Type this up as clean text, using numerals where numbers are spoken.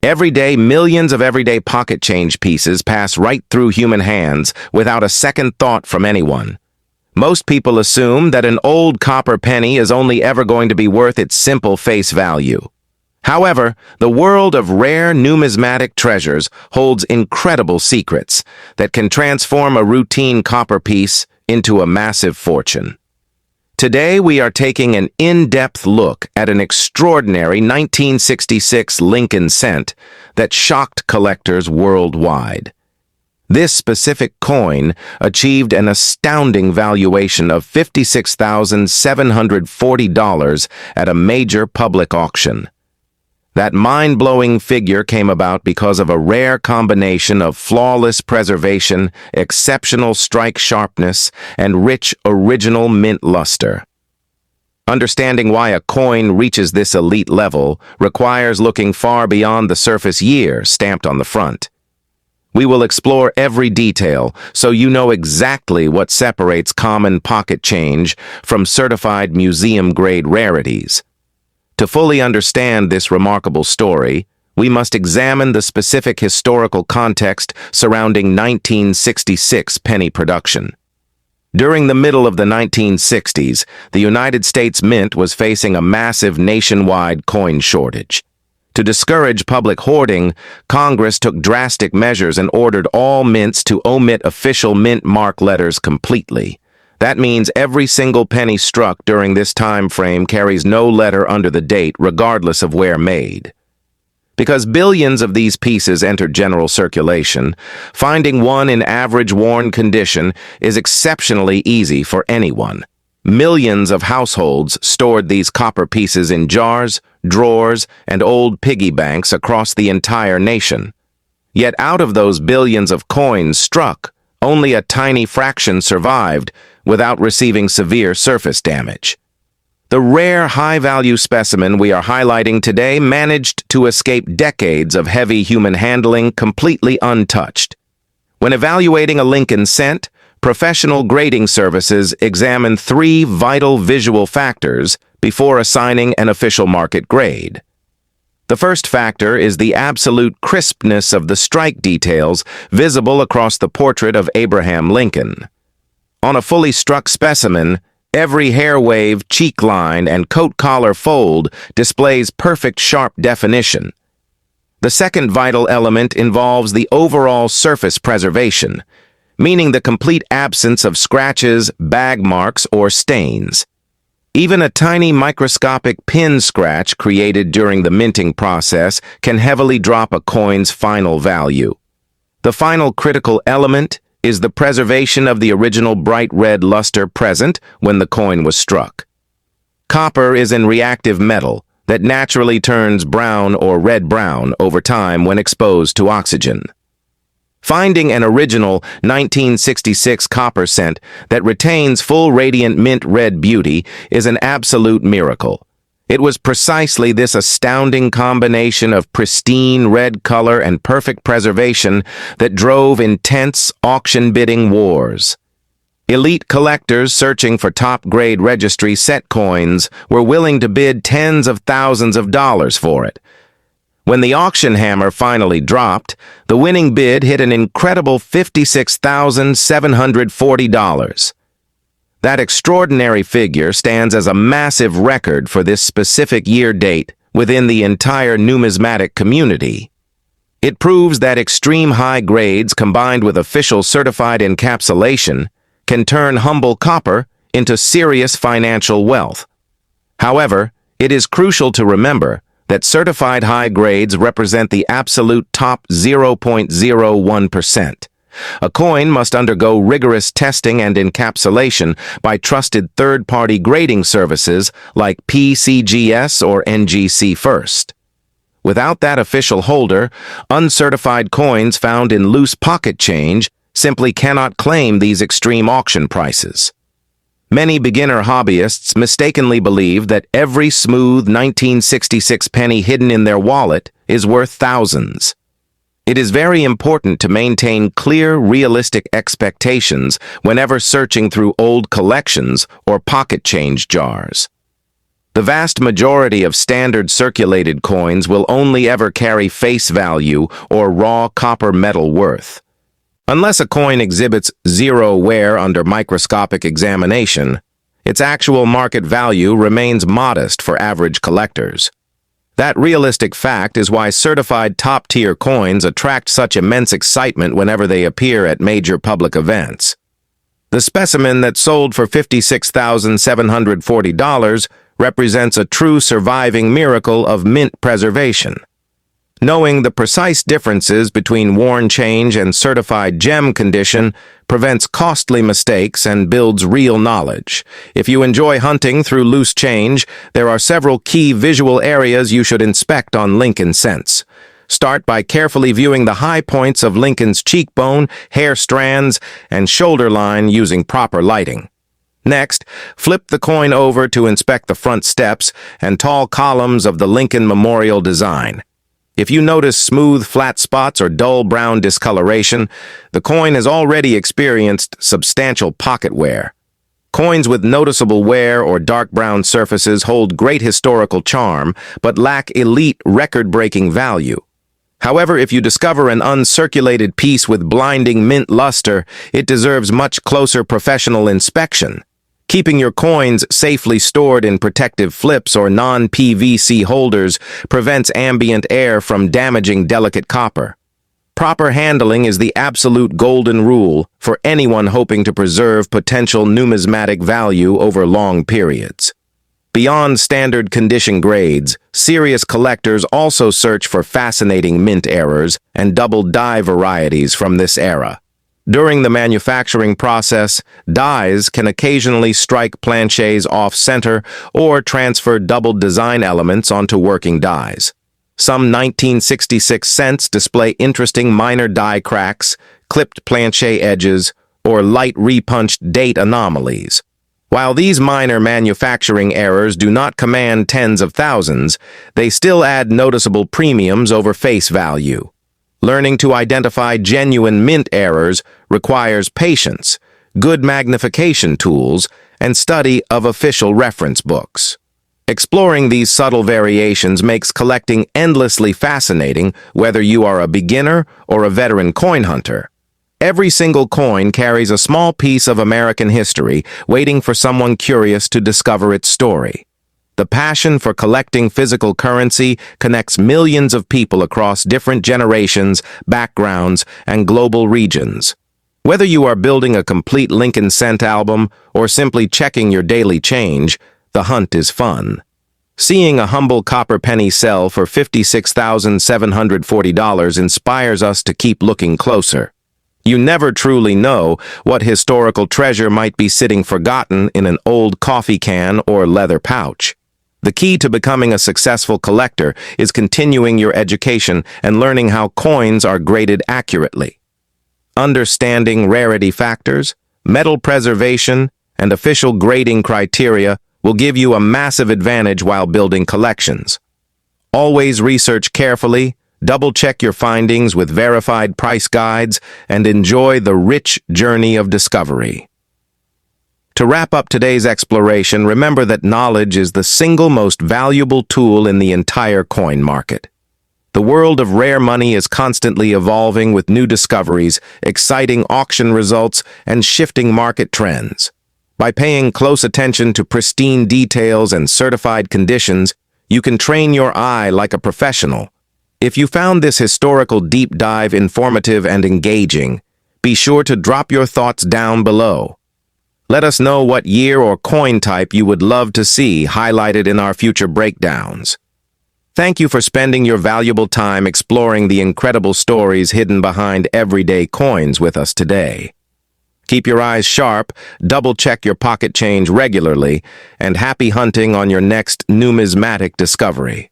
Every day, millions of everyday pocket change pieces pass right through human hands without a second thought from anyone. Most people assume that an old copper penny is only ever going to be worth its simple face value. However, the world of rare numismatic treasures holds incredible secrets that can transform a routine copper piece into a massive fortune. Today, we are taking an in-depth look at an extraordinary 1966 Lincoln cent that shocked collectors worldwide. This specific coin achieved an astounding valuation of $56,740 at a major public auction. That mind-blowing figure came about because of a rare combination of flawless preservation, exceptional strike sharpness, and rich original mint luster. Understanding why a coin reaches this elite level requires looking far beyond the surface year stamped on the front. We will explore every detail so you know exactly what separates common pocket change from certified museum-grade rarities. To fully understand this remarkable story, we must examine the specific historical context surrounding 1966 penny production. During the middle of the 1960s, the United States Mint was facing a massive nationwide coin shortage. To discourage public hoarding, Congress took drastic measures and ordered all mints to omit official mint mark letters completely. That means every single penny struck during this time frame carries no letter under the date, regardless of where made. Because billions of these pieces entered general circulation, finding one in average worn condition is exceptionally easy for anyone. Millions of households stored these copper pieces in jars, drawers, and old piggy banks across the entire nation. Yet out of those billions of coins struck, only a tiny fraction survived without receiving severe surface damage. The rare high-value specimen we are highlighting today managed to escape decades of heavy human handling completely untouched. When evaluating a Lincoln cent, professional grading services examine 3 vital visual factors before assigning an official market grade. The first factor is the absolute crispness of the strike details visible across the portrait of Abraham Lincoln. On a fully struck specimen, every hair wave, cheek line, and coat collar fold displays perfect sharp definition. The second vital element involves the overall surface preservation, meaning the complete absence of scratches, bag marks, or stains. Even a tiny microscopic pin scratch created during the minting process can heavily drop a coin's final value. The final critical element is the preservation of the original bright red luster present when the coin was struck. Copper is an reactive metal that naturally turns brown or red-brown over time when exposed to oxygen. Finding an original 1966 copper cent that retains full radiant mint red beauty is an absolute miracle. It was precisely this astounding combination of pristine red color and perfect preservation that drove intense auction bidding wars. Elite collectors searching for top-grade registry set coins were willing to bid tens of thousands of dollars for it. When the auction hammer finally dropped, the winning bid hit an incredible $56,740. That extraordinary figure stands as a massive record for this specific year date within the entire numismatic community. It proves that extreme high grades combined with official certified encapsulation can turn humble copper into serious financial wealth. However, it is crucial to remember that certified high grades represent the absolute top 0.01%. A coin must undergo rigorous testing and encapsulation by trusted third-party grading services like PCGS or NGC First. Without that official holder, uncertified coins found in loose pocket change simply cannot claim these extreme auction prices. Many beginner hobbyists mistakenly believe that every smooth 1966 penny hidden in their wallet is worth thousands. It is very important to maintain clear, realistic expectations whenever searching through old collections or pocket change jars. The vast majority of standard circulated coins will only ever carry face value or raw copper metal worth. Unless a coin exhibits zero wear under microscopic examination, its actual market value remains modest for average collectors. That realistic fact is why certified top-tier coins attract such immense excitement whenever they appear at major public events. The specimen that sold for $56,740 represents a true surviving miracle of mint preservation. Knowing the precise differences between worn change and certified gem condition prevents costly mistakes and builds real knowledge. If you enjoy hunting through loose change, there are several key visual areas you should inspect on Lincoln cents. Start by carefully viewing the high points of Lincoln's cheekbone, hair strands, and shoulder line using proper lighting. Next, flip the coin over to inspect the front steps and tall columns of the Lincoln Memorial design. If you notice smooth, flat spots or dull brown discoloration, the coin has already experienced substantial pocket wear. Coins with noticeable wear or dark brown surfaces hold great historical charm, but lack elite, record-breaking value. However, if you discover an uncirculated piece with blinding mint luster, it deserves much closer professional inspection. Keeping your coins safely stored in protective flips or non-PVC holders prevents ambient air from damaging delicate copper. Proper handling is the absolute golden rule for anyone hoping to preserve potential numismatic value over long periods. Beyond standard condition grades, serious collectors also search for fascinating mint errors and double die varieties from this era. During the manufacturing process, dies can occasionally strike planchets off-center or transfer double design elements onto working dies. Some 1966 cents display interesting minor die cracks, clipped planchet edges, or light repunched date anomalies. While these minor manufacturing errors do not command tens of thousands, they still add noticeable premiums over face value. Learning to identify genuine mint errors requires patience, good magnification tools, and study of official reference books. Exploring these subtle variations makes collecting endlessly fascinating, whether you are a beginner or a veteran coin hunter. Every single coin carries a small piece of American history waiting for someone curious to discover its story. The passion for collecting physical currency connects millions of people across different generations, backgrounds, and global regions. Whether you are building a complete Lincoln cent album or simply checking your daily change, the hunt is fun. Seeing a humble copper penny sell for $56,740 inspires us to keep looking closer. You never truly know what historical treasure might be sitting forgotten in an old coffee can or leather pouch. The key to becoming a successful collector is continuing your education and learning how coins are graded accurately. Understanding rarity factors, metal preservation, and official grading criteria will give you a massive advantage while building collections. Always research carefully, double-check your findings with verified price guides, and enjoy the rich journey of discovery. To wrap up today's exploration, remember that knowledge is the single most valuable tool in the entire coin market. The world of rare money is constantly evolving with new discoveries, exciting auction results, and shifting market trends. By paying close attention to pristine details and certified conditions, you can train your eye like a professional. If you found this historical deep dive informative and engaging, be sure to drop your thoughts down below. Let us know what year or coin type you would love to see highlighted in our future breakdowns. Thank you for spending your valuable time exploring the incredible stories hidden behind everyday coins with us today. Keep your eyes sharp, double-check your pocket change regularly, and happy hunting on your next numismatic discovery.